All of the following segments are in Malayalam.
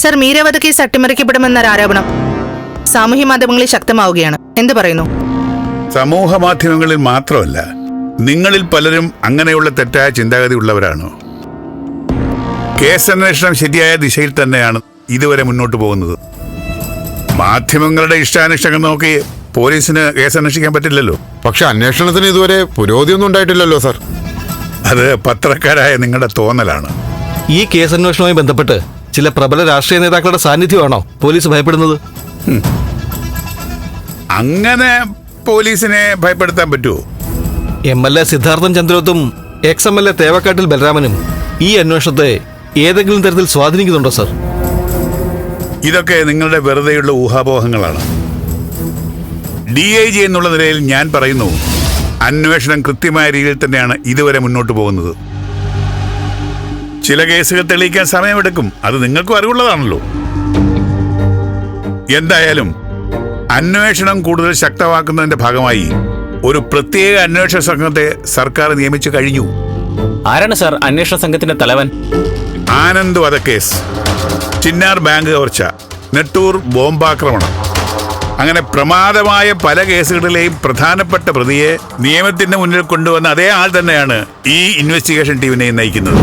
സർ, മീര വധക്കേസ് അട്ടിമറിക്കപ്പെടുമെന്നൊരു ആരോപണം സാമൂഹ്യ മാധ്യമങ്ങളിൽ ശക്തമാവുകയാണ്. എന്ത് പറയുന്നു? സമൂഹ മാധ്യമങ്ങളിൽ മാത്രമല്ല, നിങ്ങളിൽ പലരും അങ്ങനെയുള്ള തെറ്റായ ചിന്താഗതി ഉള്ളവരാണോ? കേസന്വേഷണം ശരിയായ ദിശയിൽ തന്നെയാണ് ഇതുവരെ മുന്നോട്ട് പോകുന്നത്. മാധ്യമങ്ങളുടെ ഇഷ്ടാനിഷ്ടങ്ങൾ നോക്കി പോലീസിന് കേസന്വേഷിക്കാൻ പറ്റില്ലല്ലോ. പക്ഷെ അന്വേഷണത്തിന് ഇതുവരെ പുരോഗതിയൊന്നും ഉണ്ടായിട്ടില്ലല്ലോ സർ. അത് പത്രക്കാരായ നിങ്ങളുടെ തോന്നലാണ്. ഈ കേസന്വേഷണവുമായി ബന്ധപ്പെട്ട് ചില പ്രബല രാഷ്ട്രീയ നേതാക്കളുടെ സാന്നിധ്യമാണോ പോലീസ് ഭയപ്പെടുന്നത്? അങ്ങനെ പോലീസിനെ ഭയപ്പെടുത്താൻ പറ്റുമോ? MLA സിദ്ധാർത്ഥൻ ചന്ദ്രോത്തും XMLA തേവക്കാട്ടിൽ ബലരാമനും ഈ അന്വേഷണത്തെ ഏതെങ്കിലും തരത്തിൽ സ്വാധീനിക്കുന്നുണ്ടോ സർ? ഇതൊക്കെ നിങ്ങളുടെ വെറുതെയുള്ള ഊഹാപോഹങ്ങളാണ്. DIG എന്നുള്ള നിലയിൽ ഞാൻ പറയുന്നു, അന്വേഷണം കൃത്യമായ രീതിയിൽ തന്നെയാണ് ഇതുവരെ മുന്നോട്ട് പോകുന്നത്. ചില കേസുകൾ തെളിയിക്കാൻ സമയമെടുക്കും, അത് നിങ്ങൾക്കും അറിവുള്ളതാണല്ലോ. എന്തായാലും അന്വേഷണം കൂടുതൽ ശക്തമാക്കുന്നതിന്റെ ഭാഗമായി ഒരു പ്രത്യേക അന്വേഷണ സംഘത്തെ സർക്കാർ നിയമിച്ചു കഴിഞ്ഞു. ആരാണ് സാർ അന്വേഷണ സംഘത്തിന്റെ തലവൻ? ആനന്ദ് വധക്കേസ്, ചിന്നാർ ബാങ്ക് കവർച്ച, നെട്ടൂർ ബോംബാക്രമണം, അങ്ങനെ പ്രമാദമായ പല കേസുകളിലെയും പ്രധാനപ്പെട്ട പ്രതിയെ നിയമത്തിന്റെ മുന്നിൽ കൊണ്ടുവന്ന അതേ ആൾ തന്നെയാണ് ഈ ഇൻവെസ്റ്റിഗേഷൻ ടീമിനെ നയിക്കുന്നത്.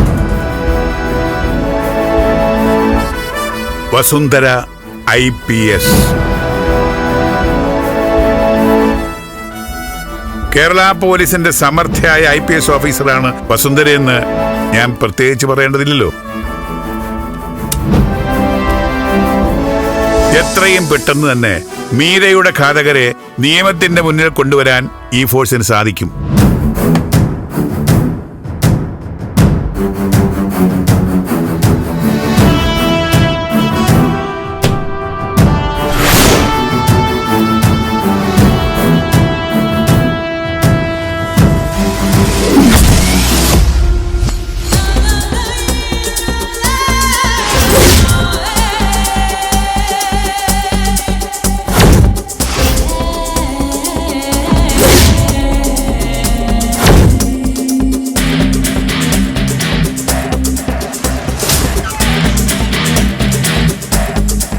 വസുന്ധര IPS. കേരള പോലീസിന്റെ സമർത്ഥയായ IPS ഓഫീസറാണ് വസുന്ധരയെന്ന് ഞാൻ പ്രത്യേകിച്ച് പറയേണ്ടതില്ലല്ലോ. എത്രയും പെട്ടെന്ന് തന്നെ മീരയുടെ ഘാതകരെ നിയമത്തിന്റെ മുന്നിൽ കൊണ്ടുവരാൻ ഈ ഫോഴ്സിന് സാധിക്കും.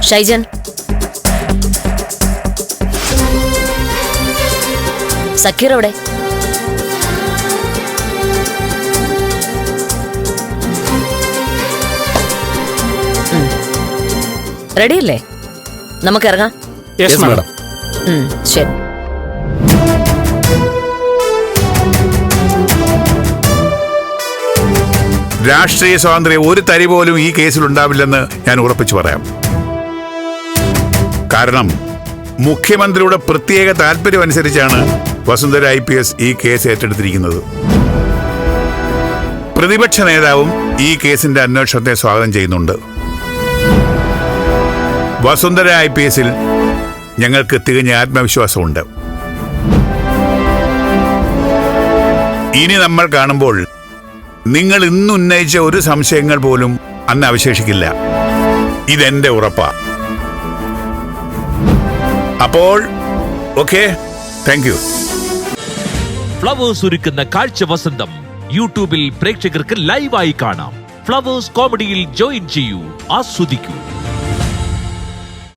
ഷൈജൻ, സക്കീർ എവിടെ? റെഡിയല്ലേ? നമുക്ക് ഇറങ്ങാം. ശരി. രാഷ്ട്രീയ സ്വാതന്ത്ര്യം ഒരു തരി പോലും ഈ കേസിൽ ഉണ്ടാവില്ലെന്ന് ഞാൻ ഉറപ്പിച്ചു പറയാം. കാരണം മുഖ്യമന്ത്രിയുടെ പ്രത്യേക താല്പര്യം അനുസരിച്ചാണ് വസുന്ധര IPS ഈ കേസ് ഏറ്റെടുത്തിരിക്കുന്നത്. പ്രതിപക്ഷ നേതാവും ഈ കേസിന്റെ അന്വേഷണത്തെ സ്വാഗതം ചെയ്യുന്നുണ്ട്. വസുന്ധര IPSൽ ഞങ്ങൾക്ക് തികഞ്ഞ ആത്മവിശ്വാസമുണ്ട്. ഇനി നമ്മൾ കാണുമ്പോൾ നിങ്ങൾ ഇന്ന് ഉന്നയിച്ച ഒരു സംശയങ്ങൾ പോലും അന്ന് അവശേഷിക്കില്ല. ഇതെന്റെ ഉറപ്പാ. അപ്പോൾ ഓക്കെ, താങ്ക് യു. ഫ്ലവേഴ്സ് ഒരുക്കുന്ന കാഴ്ച വസന്തം യൂട്യൂബിൽ പ്രേക്ഷകർക്ക് ലൈവായി കാണാം. ഫ്ലവേഴ്സ് കോമഡിയിൽ ജോയിൻ ചെയ്യൂ, ആസ്വദിക്കൂ.